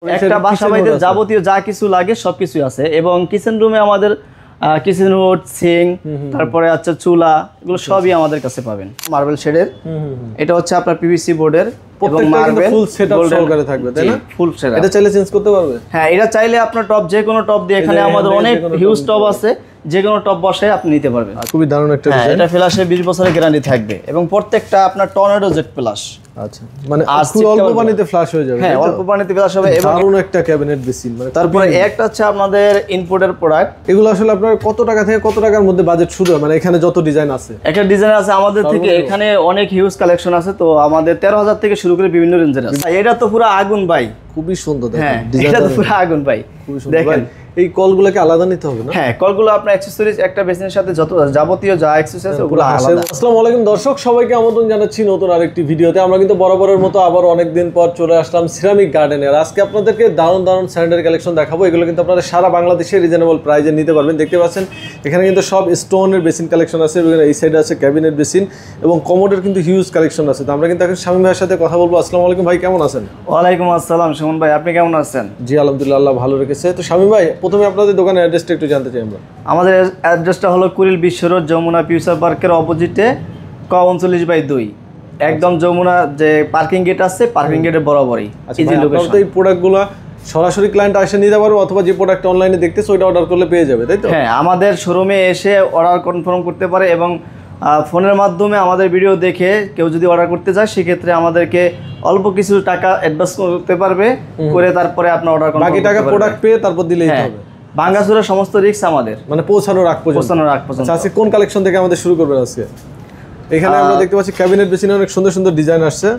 একটা বাসা বাড়িতে যাবতীয় যা কিছু লাগে সবকিছুই আছে এবং কিচেন রুমে আমাদের কিচেন রোড সিঙ্ক তারপরে আছে চুলা এগুলো সবই আমাদের কাছে পাবেন মার্বেল শেডের এটা হচ্ছে আপনার পিভিসি বোর্ডের এবং মার্বেল ফুল সেটআপ সহকারে থাকবে তাই না ফুল সেটআপ এটা চাইলে চেঞ্জ করতে পারবে হ্যাঁ এটা চাইলে আপনার টপ যে কোনো টপ দিয়ে এখানে আমাদের অনেক হিউজ টপ আছে যে কোনো টপ বসায় আপনি নিতে পারবেন খুবই দারুণ একটা ডিজাইন এটা ফ্ল্যাশে 20 বছরের গ্যারান্টি থাকবে এবং প্রত্যেকটা আপনার টর্নেডো জেট প্লাস আচ্ছা মানে খুব অল্প পানিতে ফ্ল্যাশ হয়ে যাবে হ্যাঁ অল্প পানিতে ফ্ল্যাশ হবে এবং দারুণ একটা ক্যাবিনেট বেসিন মানে তারপরে একটা হচ্ছে আমাদের ইনপুটের প্রোডাক্ট এগুলো আসলে আপনার কত টাকা থেকে কত টাকার মধ্যে বাজেট শুরু হয় মানে এখানে যত ডিজাইন আছে একটা ডিজাইন আছে আমাদের থেকে এখানে অনেক হিউজ কালেকশন আছে তো আমাদের 13000 থেকে শুরু করে বিভিন্ন রেঞ্জের আছে এটা তো পুরো আগুন ভাই খুবই সুন্দর দেখেন এটা তো পুরো আগুন ভাই খুবই সুন্দর দেখেন এই কলগুলোকে আলাদা নিতে হবে না হ্যাঁ কলগুলো আপনার অ্যাকসেসরিজ একটা বেসিনের সাথে যত যাবতীয় যা অ্যাকসেসরিজ আছে ওগুলো আলাদা আসসালামু আলাইকুম দর্শক সবাইকে আমন্ত্রণ জানাচ্ছি নতুন আরেকটি ভিডিওতে আমরা কিন্তু বরাবরের মতো আবার অনেক দিন পর চলে আসলাম সিরামিক গার্ডেনে আর আজকে আপনাদেরকে দারুণ দারুণ স্যানিটারি কালেকশন দেখাবো এগুলো কিন্তু আপনারা সারা বাংলাদেশে রিজনেবল প্রাইসে নিতে পারবেন দেখতে পাচ্ছেন এখানে কিন্তু সব স্টোনের বেসিন কালেকশন আছে এবং এই সাইডে আছে ক্যাবিনেট বেসিন এবং কমোডের কিন্তু হিউজ কালেকশন আছে তো আমরা কিন্তু এখন শামীম ভাইয়ের সাথে কথা বলবো আসসালামু আলাইকুম ভাই কেমন আছেন ওয়ালাইকুম আসসালাম সুমন ভাই আপনি কেমন আছেন জি আলহামদুলিল্লাহ আল্লাহ ভালো রেখেছে তো শামীম ভাই প্রথমে আপনাদের দোকানের অ্যাড্রেসটা একটু জানতে চাই আমরা আমাদের অ্যাড্রেসটা হলো কুড়িল বিশ্ব রোড যমুনা ফিউচার পার্কের অপোজিটে ক 39/2 একদম যমুনা যে পার্কিং গেট আছে পার্কিং গেটের বরাবরই ইজি লোকেশন এই প্রোডাক্টগুলো সরাসরি ক্লায়েন্ট এসে নিতে পারবে অথবা যে প্রোডাক্ট অনলাইনে দেখতেছে ওইটা অর্ডার করলে পেয়ে যাবে তাই তো হ্যাঁ আমাদের শোরুমে এসে অর্ডার কনফার্ম করতে পারে এবং ফোনের মাধ্যমে আমাদের ভিডিও দেখে কেউ যদি অর্ডার করতে চায় সেক্ষেত্রে আমাদেরকে অল্প কিছু টাকা অ্যাডভান্স করতে পারবে করে তারপরে আপনার অর্ডার করতে বাকি টাকা প্রোডাক্ট পেয়ে তারপর দিলেই হবে বাঙ্গাসুরের সমস্ত রিস্ক আমাদের মানে পৌঁছানোর আগ পর্যন্ত আজকে কোন কালেকশন থেকে আমাদের শুরু করবেন আজকে এখানে আমরা দেখতে পাচ্ছি ক্যাবিনেট বেসিনে অনেক সুন্দর সুন্দর ডিজাইন আসছে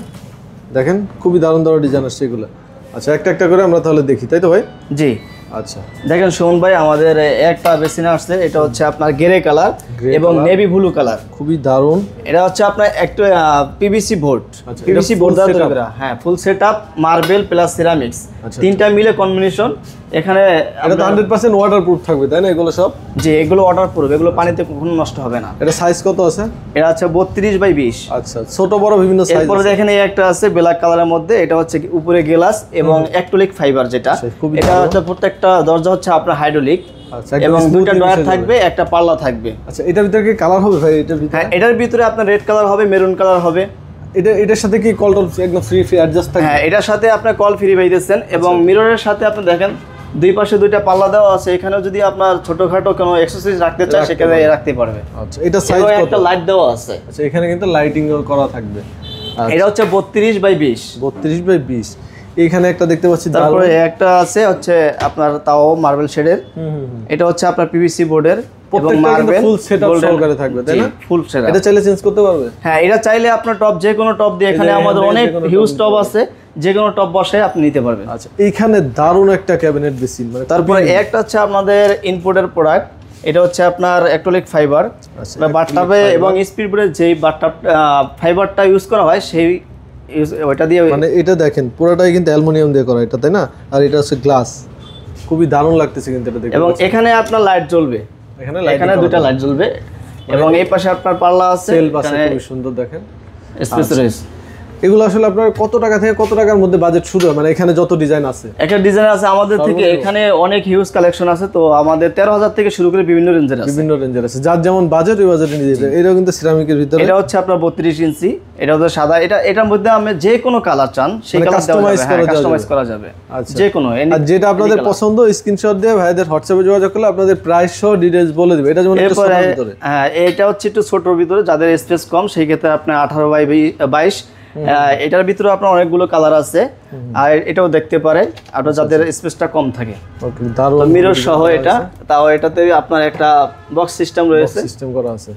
দেখেন খুবই দারুণ দারুণ ডিজাইন আসছে এগুলো আচ্ছা একটা একটা করে আমরা তাহলে দেখি তাই তো ভাই জি আচ্ছা দেখেন সুমন ভাই আমাদের একটা বেসিন আসছে এটা হচ্ছে আপনার গ্রে কালার এবং নেভি ব্লু কালার খুবই দারুণ এটা হচ্ছে আপনার একটা পিভিসি বোর্ড পিভিসি বোর্ড দ্বারা হ্যাঁ full setup marble plus ceramics তিনটা মিলে কম্বিনেশন এখানে এটা তো 100% ওয়াটারপ্রুফ থাকবে তাই না এগুলো সব জি এগুলো ওয়াটারপ্রুফ এগুলো পানিতে কখনো নষ্ট হবে না এটা সাইজ কত আছে এটা হচ্ছে 32/20 আচ্ছা ছোট বড় বিভিন্ন সাইজ এরপরে দেখেন এই একটা আছে ব্ল্যাক কালারের মধ্যে এটা হচ্ছে উপরে গ্লাস এবং অ্যাক্রিলিক ফাইবার যেটা এটা হচ্ছে প্রত্যেকটা দরজা হচ্ছে আপনার হাইড্রোলিক এবং দুটো ডয়ার থাকবে একটা পাল্লা থাকবে আচ্ছা এটার ভিতরে কি কালার হবে ভাই এটার ভিতরে হ্যাঁ এটার ভিতরে আপনার রেড কালার হবে মেরুন কালার হবে এটার সাথে কি কল টল একদম ফ্রি অ্যাডজাস্ট থাকবে হ্যাঁ এটার সাথে আপনি কল ফ্রি পাইতেছেন এবং মিররের সাথে আপনি দেখেন দুই পাশে দুইটা পাল্লা দেওয়া আছে এখানেও যদি আপনার ছোটখাটো কোনো অ্যাকসেসরিজ রাখতে চায় সেখানে রাখতে পারবে আচ্ছা এটা সাইজ কত একটা লাইট দেওয়া আছে আচ্ছা এখানে কিন্তু লাইটিং করা থাকবে এটা হচ্ছে 32/20 32/20 এখানে একটা দেখতে পাচ্ছি তারপরে একটা আছে হচ্ছে আপনার তাও মার্বেল শেডের এটা হচ্ছে আপনার পিভিসি বোর্ডের এবং মার্বেল ফুল সেটআপ সহকারে থাকবে তাই না ফুল সেটআপ এটা চাইলে চেঞ্জ করতে পারবে হ্যাঁ এটা চাইলে আপনার টপ যে কোনো টপ দিয়ে এখানে আমাদের অনেক হিউজ টপ আছে যে কোনো টপ বসায় আপনি নিতে পারবেন আচ্ছা এইখানে দারুণ একটা ক্যাবিনেট বেসিন মানে তারপরে একটা হচ্ছে আমাদের ইনপুটের প্রোডাক্ট এটা হচ্ছে আপনার অ্যাক্রিলিক ফাইবার বাথটাবে এবং স্পিড বোর্ডের যেই বাথটাব ফাইবারটা ইউজ করা হয় সেই ওটা দিয়ে মানে এটা দেখেন পুরোটাই কিন্তু অ্যালুমিনিয়াম দিয়ে করা এটা তাই না আর এটা হচ্ছে গ্লাস খুবই দারুণ লাগতেছে কিন্তু এটা দেখতে এবং এখানে আপনার লাইট জ্বলবে এখানে দুটো লাইট জ্বলবে এবং এই পাশে আপনার পাল্লা আছে সেল পাশে খুব সুন্দর দেখেন স্পেস রয়েছে এগুলো আসলে আপনার কত টাকা থেকে কত টাকার মধ্যে বাজেট শুরু হয় মানে এখানে যত ডিজাইন আছে একটা ডিজাইন আছে আমাদের থেকে এখানে অনেক হিউজ কালেকশন আছে তো আমাদের 13000 থেকে শুরু করে বিভিন্ন রেঞ্জের আছে যার যেমন বাজেট ওই বাজেটে নিয়ে যেতে এটা কিন্তু সিরামিকের ভিতরে এটা হচ্ছে আপনার 32 ইঞ্চি এটা হচ্ছে সাদা এটার মধ্যে আপনি যে কোনো কালার চান সেই কালার কাস্টমাইজ করা যাবে যে কোনো আর যেটা আপনাদের পছন্দ স্ক্রিনশট দিয়ে ভাইদের হোয়াটসঅ্যাপে যোগাযোগ করলে আপনাদের প্রাইস সহ ডিটেইলস বলে দিবে এটা যেমন একটু ছোটর ভিতরে হ্যাঁ এটা হচ্ছে একটু ছোটর ভিতরে যাদের স্পেস কম সেই ক্ষেত্রে আপনি 18/22 এটার ভিতরে আপনার অনেকগুলো কালার আছে আর এটাও দেখতে পারে আপনার যাদের স্পেসটা কম থাকে ওকে দারুণ মিরর সহ এটা তাও এটাতে আপনার একটা বক্স সিস্টেম রয়েছে সিস্টেম করা আছে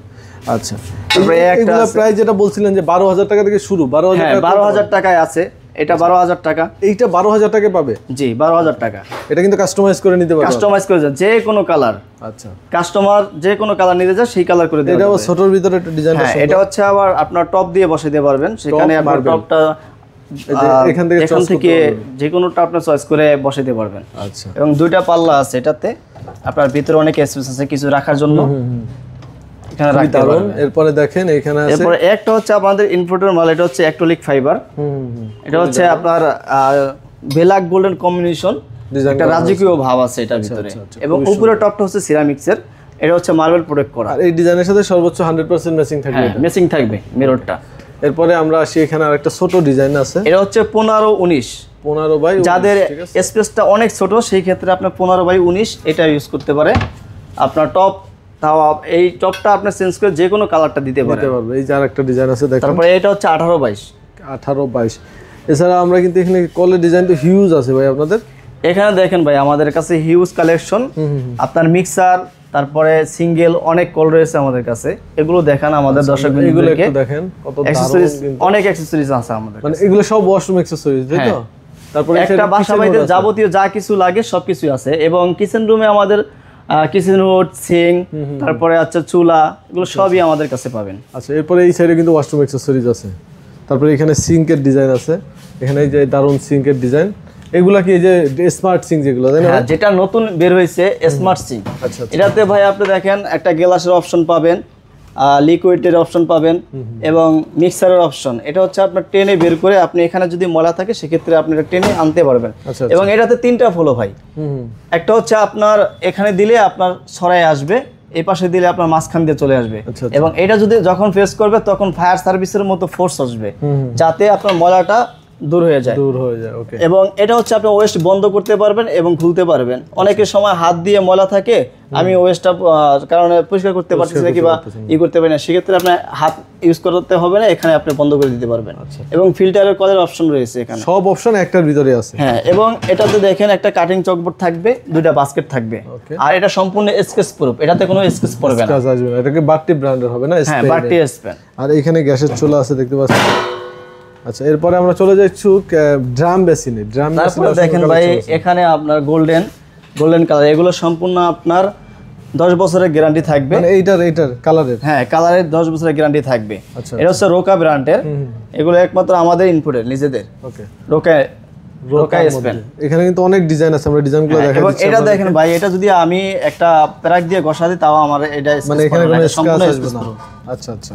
আচ্ছা তারপরে একটা প্রাইস যেটা বলছিলেন যে 12000 টাকা থেকে শুরু 12000 টাকায় আছে এটা 12000 টাকা এইটা 12000 টাকা পাবে জি 12000 টাকা এটা কিন্তু কাস্টমাইজ করে নিতে পারবে কাস্টমাইজ করে যে কোনো কালার আচ্ছা কাস্টমার যে কোনো কালার নিতে চায় সেই কালার করে দেবে এটা ছোটর ভিতরে একটা ডিজাইন আছে এটা হচ্ছে আবার আপনার টপ দিয়ে বসাই দিতে পারবেন সেখানে আপনার টপটা এখান থেকে যে কোনোটা আপনি চয়েস করে বসাইতে পারবেন আচ্ছা এবং দুইটা পাল্লা আছে এটাতে আপনার ভিতরে অনেক স্পেস আছে কিছু রাখার জন্য এখানে রাখতে পারবেন এরপরে দেখেন এখানে আছে এরপর একটা হচ্ছে আমাদের ইনপুটের মাল এটা হচ্ছে অ্যাক্রিলিক ফাইবার এটা হচ্ছে আপনার ব্ল্যাক গোল্ডেন কম্বিনেশন, একটা রাজকীয় ভাব আছে এটার ভিতরে। এবং উপরে টপটা হচ্ছে সিরামিক্সের, এটা হচ্ছে মার্বেল প্রোটেক্ট করা। আর এই ডিজাইনের সাথে সর্বোচ্চ 100% ম্যাচিং থাকবে। হ্যাঁ, ম্যাচিং থাকবে মিররটা। এরপরে আমরা আসি, এখানে আরেকটা ছোট ডিজাইন আছে, এটা হচ্ছে 15x19। 15x19, যাদের স্পেসটা অনেক ছোট সেই ক্ষেত্রে আপনার 15x19 এটা ইউজ করতে পারে। আপনার টপ, তাও এই টপটা আপনি চেঞ্জ করে যে কোনো কালারটা দিতে পারবে। এই যে আরেকটা ডিজাইন আছে দেখুন। তারপরে এটা হচ্ছে 18x22। 18x22। এছাড়া আমরা কিন্তু এখানে কলের ডিজাইন তো হিউজ আছে ভাই আপনাদের এখানে। দেখেন ভাই, আমাদের কাছে হিউজ কালেকশন। আপনার মিক্সার, তারপরে সিঙ্গেল অনেক কল রয়েছে আমাদের কাছে। এগুলো দেখান আমাদের দর্শকদেরকে। দেখেন কত অ্যাকসেসরিজ, অনেক অ্যাকসেসরিজ আছে আমাদের। মানে এগুলো সব ওয়াশরুম অ্যাকসেসরিজ, তাই তো? তারপরে একটা বাসা বাড়িতে যাবতীয় যা কিছু লাগে সবকিছু আছে। এবং কিচেন রুমে আমাদের কিচেন হুড, সিঙ্ক, তারপরে আচ্ছা চুলা, এগুলো সবই আমাদের কাছে পাবেন। আচ্ছা, এরপরে এই সাইডে কিন্তু ওয়াশরুম অ্যাকসেসরিজ আছে। তারপরে এখানে সিঙ্কের ডিজাইন আছে, এখানে এই যে দারুন সিঙ্কের ডিজাইন। এগুলা কি এই যে স্মার্ট সিঙ্ক যেগুলো, তাই না? হ্যাঁ, যেটা নতুন বের হয়েছে স্মার্ট সিঙ্ক। আচ্ছা, এটাতে ভাই আপনি দেখেন একটা গ্লাসের অপশন পাবেন, লিকুইডের অপশন পাবেন এবং মিক্সারের অপশন। এটা হচ্ছে আপনার টেনে বের করে আপনি এখানে যদি ময়লা থাকে সেক্ষেত্রে আপনি এটা টেনে আনতে পারবেন। এবং এটাতে 3টা ফলো ভাই। একটা হচ্ছে আপনার এখানে দিলে আপনার ছড়ায় আসবে, এই পাশে দিলে আপনার মাঝখান দিয়ে চলে আসবে। এবং এটা যদি যখন ফেস করবে তখন ফায়ার সার্ভিসের মতো ফোর্স আসবে, যাতে আপনার ময়লাটা দূর হয়ে যায়। ওকে। এবং এটা হচ্ছে আপনি ওয়েস্ট বন্ধ করতে পারবেন এবং খুলতে পারবেন। অনেকের সময় হাত দিয়ে ময়লা থাকে, আমি ওয়েস্টটা কারণে পরিষ্কার করতে পারছি না কিংবা করতে পারি না, সেক্ষেত্রে আপনার হাত ইউজ করতে হবে না, এখানে আপনি বন্ধ করে দিতে পারবেন। এবং ফিল্টারের কলের অপশন রয়েছে এখানে, সব অপশন একটার ভিতরে আছে। হ্যাঁ, এবং এটাতে দেখেন একটা কাটিং চকবোর্ড থাকবে, 2টা বাস্কেট থাকবে। আর এটা সম্পূর্ণ স্কেচ প্রুফ, এটাতে কোনো স্কেচ পড়বে না। স্কেচ আসবে না, এটাকে বাট্টি ব্র্যান্ডের হবে না? হ্যাঁ, বাট্টি স্প্যান। আর এখানে গ্যাসের চুলা আছে দেখতে পাচ্ছেন। আচ্ছা, এরপরে আমরা চলে যাচ্ছি ড্রাম বেসিনে। তারপরে দেখেন ভাই, এখানে আপনার গোল্ডেন কালার, এগুলো সম্পূর্ণ আপনার 10 বছরের গ্যারান্টি থাকবে। মানে এইটার কালারের? হ্যাঁ, কালারের 10 বছরের গ্যারান্টি থাকবে। এটা হচ্ছে রোকা ব্র্যান্ডের, এগুলো একমাত্র আমাদের ইনপুটের নিজেদের। ওকে, রোকা স্পেন। এখানে কিন্তু অনেক ডিজাইন আছে, আমরা ডিজাইনগুলো দেখাই এবং দিচ্ছি। এটা দেখেন ভাই, এটা যদি আমি একটা প্যারাক দিয়ে ঘষা দিই তাও আমার এটা মানে এখানে কোনো স্ক্র্যাচ আসবে না। আচ্ছা,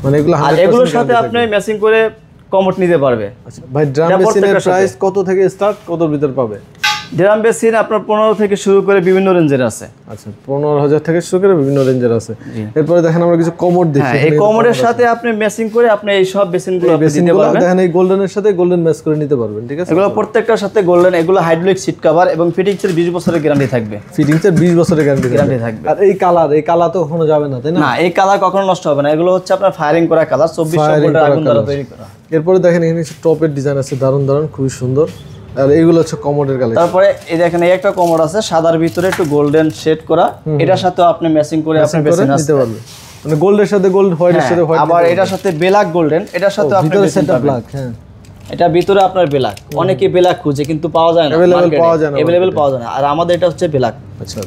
মানে এগুলো 100% এগুলোর সাথে আপনি ম্যাচিং করে কমোড নিতে পারবে। আচ্ছা ভাই, ড্রাম বেসিনের প্রাইস কত থেকে স্টার্ট, কতর ভিতর পাবে? ড্রাম বেসিন আপনার 15 থেকে শুরু করে বিভিন্ন রেঞ্জের আছে। আচ্ছা, 15,000 থেকে শুরু করে বিভিন্ন রেঞ্জের আছে। এরপরে দেখেন আমরা কিছু কমোড দেখি। এই কমোডের সাথে আপনি ম্যাচিং করে আপনি এই সব বেসিনগুলো দিতে পারবেন। দেখেন এই গোল্ডেনের সাথে গোল্ডেন ম্যাচ করে নিতে পারবেন, ঠিক আছে? এগুলো প্রত্যেকটার সাথে গোল্ডেন, এগুলো হাইড্রোলিক সিট কভার এবং ফিটিংসের 20 বছরের গ্যারান্টি থাকবে। ফিটিংসের 20 বছরের গ্যারান্টি থাকবে। আর এই কালার তো কখনো যাবে না, তাই না? না, এই কালার কখনো নষ্ট হবে না। এগুলো হচ্ছে আপনার ফায়ারিং করা কালার, 2400 ভোল্টের আগুন দ্বারা তৈরি করা। এরপরে দেখেন এখানে টপের ডিজাইন আছে, দারুন খুবই সুন্দর। আর এইগুলো হচ্ছে কমোডের কালেকশন। তারপরে এই দেখেন, এই একটা কমোড আছে সাদার ভিতরে একটু গোল্ডেন শেড করা, এটার সাথে আপনি ম্যাচিং করে আপনি বেসিন নিতে পারবেন। মানে গোল্ডের সাথে গোল্ড, হোয়াইটের সাথে হোয়াইট, আবার এটার সাথে ব্ল্যাক গোল্ডেন, এটার সাথে আপনি সেটা ব্ল্যাক। হ্যাঁ, এটা ভিতরে আপনার ব্ল্যাক, অনেকে ব্ল্যাক খুঁজে কিন্তু পাওয়া যায় না, अवेलेबल পাওয়া যায় না। আর আমাদের এটা হচ্ছে ব্ল্যাক। আচ্ছা,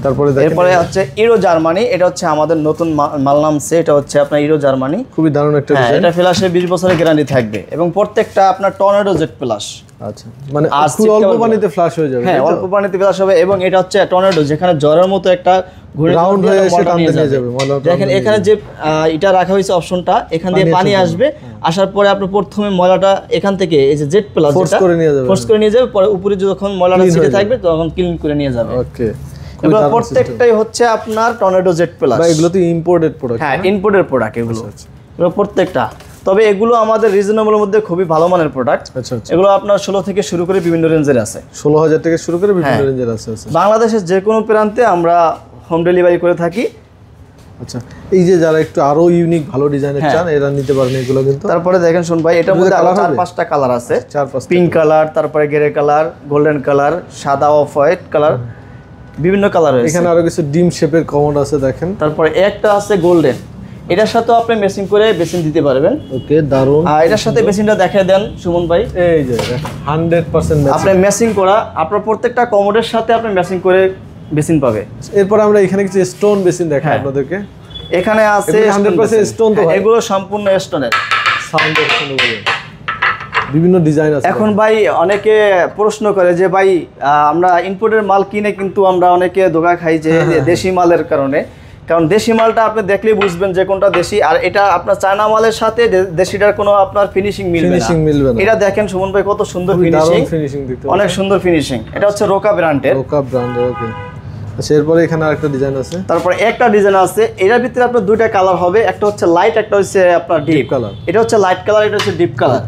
তারপরে দেখেন এরপরে হচ্ছে ইউরো জার্মানি, এটা হচ্ছে আমাদের নতুন মাল নামছে, এটা হচ্ছে আপনার ইউরো জার্মানি, খুবই দারুণ একটা ডিজাইন। এটা ফ্ল্যাশে 20 বছরের গ্যারান্টি থাকবে এবং প্রত্যেকটা আপনার টর্নেডো জেট প্লাস। আচ্ছা, মানে খুব অল্প পানিতে ফ্ল্যাশ হয়ে যাবে। হ্যাঁ, অল্প পানিতে ফ্ল্যাশ হবে। এবং এটা হচ্ছে টর্নেডো, যেখানে জ্বরের মতো একটা রাউন্ড হয়ে এসে টানতে নিয়ে যাবে। দেখেন এখানে যে এটা রাখা হয়েছে অপশনটা, এখান দিয়ে পানি আসবে, আসার পরে আপনি প্রথমে ময়লাটা এখান থেকে এই যে জেট প্লাস ফোর্স করে নিয়ে যাবে, পরে উপরে যখন ময়লাটা ছিটে থাকবে তখন ক্লিন করে নিয়ে যাবে। ওকে, এগুলো প্রত্যেকটাই হচ্ছে আপনার টর্নেডো জেট প্লাস। ভাই এগুলো তো ইম্পোর্টেড প্রোডাক্ট। হ্যাঁ, ইম্পোর্টেড প্রোডাক্ট এগুলো প্রত্যেকটা। তবে এগুলো আমাদের রিজনেবলের মধ্যে খুবই ভালো মানের প্রোডাক্ট। আচ্ছা, এগুলো আপনার 16 থেকে শুরু করে বিভিন্ন রেঞ্জের আছে। 16,000 থেকে শুরু করে বিভিন্ন রেঞ্জের আছে। বাংলাদেশের যে কোনো প্রান্তে আমরা হোম ডেলিভারি করে থাকি। আচ্ছা, এই যে যারা একটু আরো ইউনিক ভালো ডিজাইনের চান, এরা নিতে পারেন এগুলো কিন্তু। তারপরে দেখেন শুন ভাই, এটার মধ্যে আরো 4-5টা কালার আছে। 4-5 পিঙ্ক কালার, তারপরে গ্রে কালার, গোল্ডেন কালার, সাদা অফ হোয়াইট কালার, বিভিন্ন কালার আছে। এখানে আরো কিছু ডিম শেপের কমোড আছে দেখেন। তারপরে একটা আছে গোল্ডেন, এটার সাথে আপনি মেশিং করে বেসিন দিতে পারবেন। ওকে, দারুন। আর এটার সাথে বেসিনটা দেখিয়ে দেন সুমন ভাই। এই যে 100% ম্যাচিং। আপনি মেশিং করা, আপনার প্রত্যেকটা কমোডের সাথে আপনি মেশিং করে বেসিন পাবে। এরপর আমরা এখানে কিছু স্টোন বেসিন দেখাই আপনাদেরকে। এখানে আছে 100% স্টোন তো, এগুলো সম্পূর্ণ স্টোনের। সাউন্ডের শুনে বলেন, বিভিন্ন ডিজাইন আছে। এখন ভাই অনেকে প্রশ্ন করে যে ভাই আমরা ইম্পোর্টের মাল কিনে কিন্তু আমরা অনেকে ধোঁকা খাই যে দেশি মালের কারণে, কারণ দেশি মালটা আপনি দেখলেই বুঝবেন যে কোনটা দেশি, আর এটা আপনার চায়না মালের সাথে দেশিটার কোনো আপনার ফিনিশিং মিলবে না। এটা দেখেন সুমন ভাই কত সুন্দর ফিনিশিং, অনেক সুন্দর ফিনিশিং। এটা হচ্ছে রোকা ব্র্যান্ডের। ওকে। আচ্ছা, এরপরে এখানে আরেকটা ডিজাইন আছে। তারপরে একটা ডিজাইন আছে, এটার ভিতরে আপনার দুইটা কালার হবে, একটা হচ্ছে লাইট, একটা হচ্ছে আপনার ডিপ কালার। এটা হচ্ছে লাইট কালার, এটা হচ্ছে ডিপ কালার।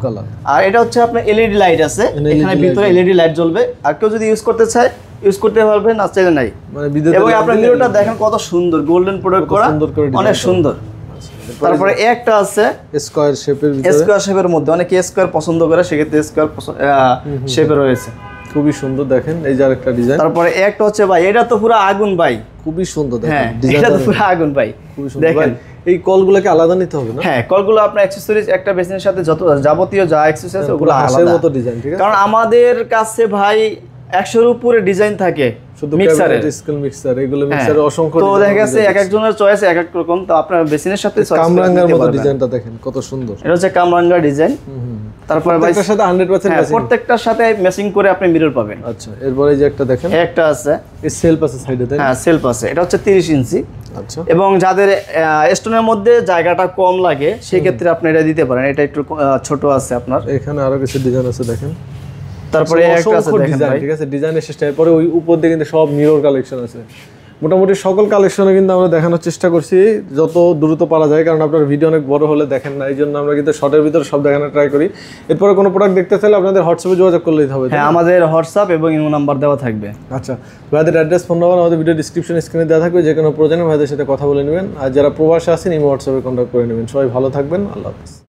আর এটা হচ্ছে আপনার এলইডি লাইট আছে, এখানে ভিতরে এলইডি লাইট জ্বলবে। আর কেউ যদি ইউজ করতে চায় ইউজ করতে পারবে, না চাইলে নাই। মানে এবং আপনার মিররটা দেখেন কত সুন্দর, গোল্ডেন প্রোডাক্ট করা, অনেক সুন্দর। তারপরে একটা আছে স্কয়ার শেপের ভিতরে, স্কয়ার শেপের মধ্যে, অনেকে স্কয়ার পছন্দ করে, সেক্ষেত্রে স্কয়ার শেপে রয়েছে, খুবই সুন্দর। দেখেন এই যে আরেকটা ডিজাইন। তারপরে একটা হচ্ছে ভাই, এটা তো পুরো আগুন ভাই, খুবই সুন্দর। হ্যাঁ, এটা তো পুরো আগুন ভাই, খুবই সুন্দর। দেখেন এই কলগুলোকে আলাদা নিতে হবে না? হ্যাঁ, কলগুলো আপনার অ্যাকসেসরিজ একটা বেসিনের সাথে যত যাবতীয় যা অ্যাকসেসরিজ আছে ওগুলো হাঁসের মতো ডিজাইন, ঠিক আছে? কারণ আমাদের কাছে ভাই 100 এর উপরে ডিজাইন থাকে শুধু মিক্সারের, স্কেল মিক্সার, এগুলো মিক্সারে অসংখ্য। তো দেখা গেছে এক একজনের চয়েস এক এক রকম, তো আপনার বেসিনের সাথে কামরাঙ্গার মতো ডিজাইনটা দেখেন কত সুন্দর। এটা হচ্ছে কামরাঙ্গা ডিজাইন। তারপরে ভাই প্রত্যেকটার সাথে 100% ম্যাচিং, প্রত্যেকটার সাথে ম্যাচিং করে আপনি মিরর পাবেন। আচ্ছা, এরপরে এই যে একটা দেখেন, একটা আছে এই সেলফ আছে সাইডে, তাই? হ্যাঁ, সেলফ আছে। এটা হচ্ছে 30 ইঞ্চি। আচ্ছা, এবং যাদের স্টোনের মধ্যে জায়গাটা কম লাগে সেই ক্ষেত্রে আপনি এটা দিতে পারেন, এটা একটু ছোট আছে আপনার। এখানে আরো কিছু ডিজাইন আছে দেখেন। তারপরে একটা আছে দেখেন ভাই, ঠিক আছে, ডিজাইনের শেষ। এরপরে ওই উপর দিকে কিন্তু সব মিরর কালেকশন আছে। মোটামুটি সকল কালেকশনে কিন্তু আমরা দেখানোর চেষ্টা করছি যত দ্রুত পারা যায়, কারণ আপনার ভিডিও অনেক বড় হলে দেখেন না, এই জন্য আমরা কিন্তু শর্টের ভিতরে সব দেখানোর ট্রাই করি। এরপরে কোনো প্রোডাক্ট দেখতে চাইলে আপনাদের হোয়াটসঅ্যাপে যোগাযোগ করলেই হবে। হ্যাঁ, আমাদের হোয়াটসঅ্যাপ এবং ইমো নাম্বার দেওয়া থাকবে। আচ্ছা, ভাইদের অ্যাড্রেস, ফোন নাম্বার আমাদের ভিডিও ডিসক্রিপশন স্ক্রিনে দেওয়া থাকবে, যে কোনো প্রয়োজনে ভাইদের সাথে কথা বলে নেবেন। আর যারা প্রবাসে আছেন ইমো হোয়াটসঅ্যাপে কন্ট্যাক্ট করে নেবেন। সবাই ভালো থাকবেন, আল্লাহ হাফেজ।